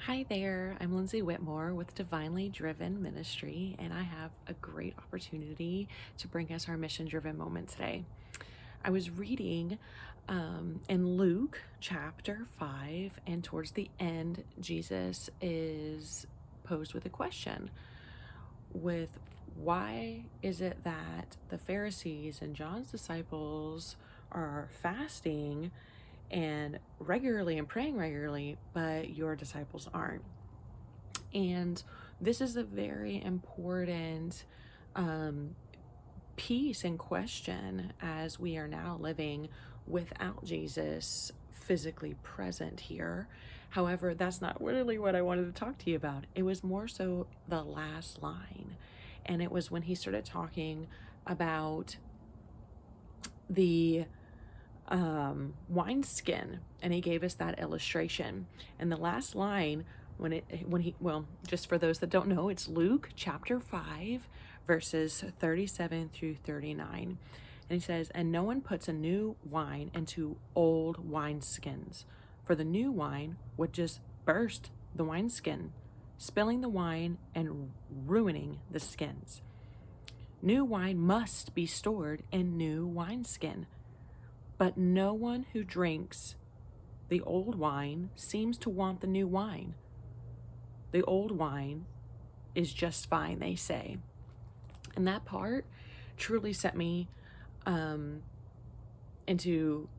Hi there, I'm Lindsey Whitmore with Divinely Driven Ministry, and I have a great opportunity to bring us our mission driven moment today. I was reading in Luke chapter 5, and towards the end, Jesus is posed with a question with why is it that the Pharisees and John's disciples are fasting and regularly and praying regularly, but your disciples aren't? And this is a very important piece and question as we are now living without Jesus physically present here. However, that's not really what I wanted to talk to you about. It was more so the last line. And it was when he started talking about the wineskin, and he gave us that illustration. And the last line, just for those that don't know, it's Luke chapter 5, verses 37 through 39. And he says, "And no one puts a new wine into old wineskins, for the new wine would just burst the wineskin, spilling the wine and ruining the skins. New wine must be stored in new wineskin. But no one who drinks the old wine seems to want the new wine. The old wine is just fine," they say. And that part truly set me into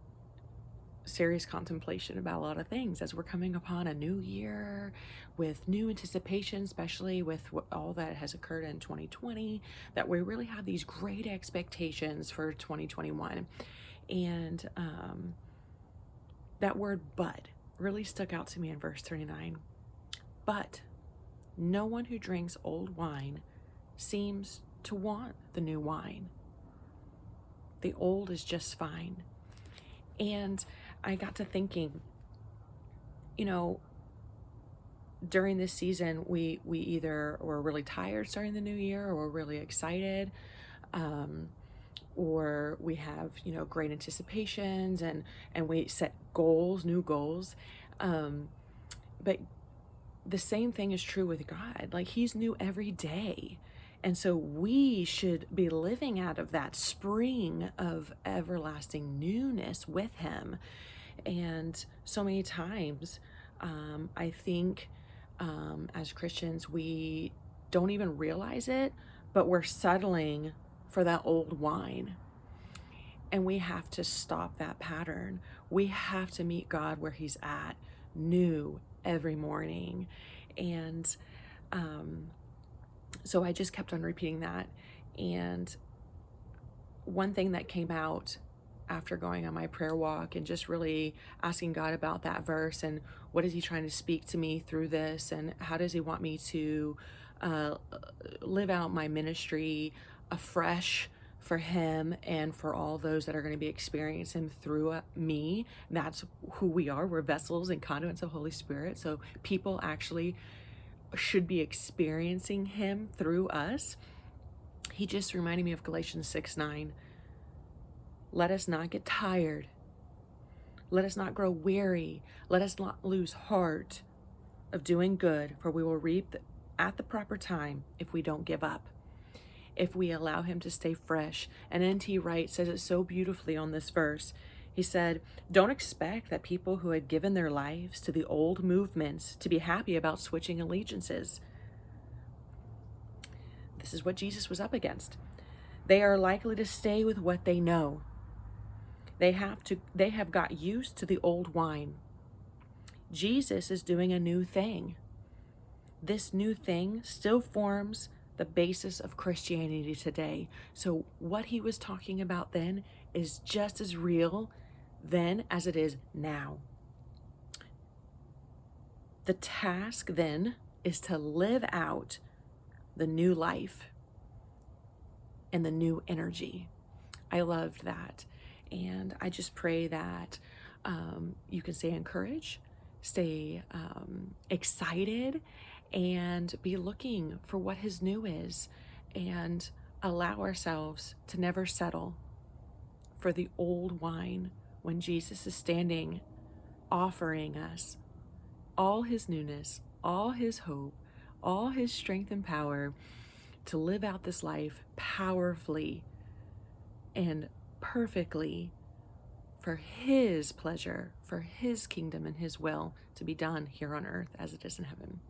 serious contemplation about a lot of things as we're coming upon a new year with new anticipation, especially with all that has occurred in 2020, that we really have these great expectations for 2021. And that word "but" really stuck out to me in verse 39. But no one who drinks old wine seems to want the new wine. The old is just fine. And I got to thinking, during this season, we either were really tired starting the new year, or we're really excited, or we have great anticipations, and we set goals, new goals, but the same thing is true with God. Like, he's new every day, and so we should be living out of that spring of everlasting newness with him. And so many times, I think, as Christians, we don't even realize it, but we're settling for that old wine. And we have to stop that pattern. We have to meet God where he's at, new every morning. And so I just kept on repeating that. And one thing that came out after going on my prayer walk and just really asking God about that verse, and what is he trying to speak to me through this, and how does he want me to live out my ministry afresh for him and for all those that are going to be experiencing him through me. That's who we are. We're vessels and conduits of Holy Spirit. So people actually should be experiencing him through us. He just reminded me of Galatians 6:9. Let us not get tired. Let us not grow weary. Let us not lose heart of doing good, for we will reap at the proper time if we don't give up, if we allow him to stay fresh. And N.T. Wright says it so beautifully on this verse. He said, "Don't expect that people who had given their lives to the old movements to be happy about switching allegiances." This is what Jesus was up against. They are likely to stay with what they know. They have got used to the old wine. Jesus is doing a new thing. This new thing still forms the basis of Christianity today. So what he was talking about then is just as real then as it is now. The task then is to live out the new life and the new energy. I loved that. And I just pray that you can stay encouraged, stay excited, and be looking for what his new is, and allow ourselves to never settle for the old wine when Jesus is standing, offering us all his newness, all his hope, all his strength and power to live out this life powerfully and perfectly for his pleasure, for his kingdom and his will to be done here on earth as it is in heaven.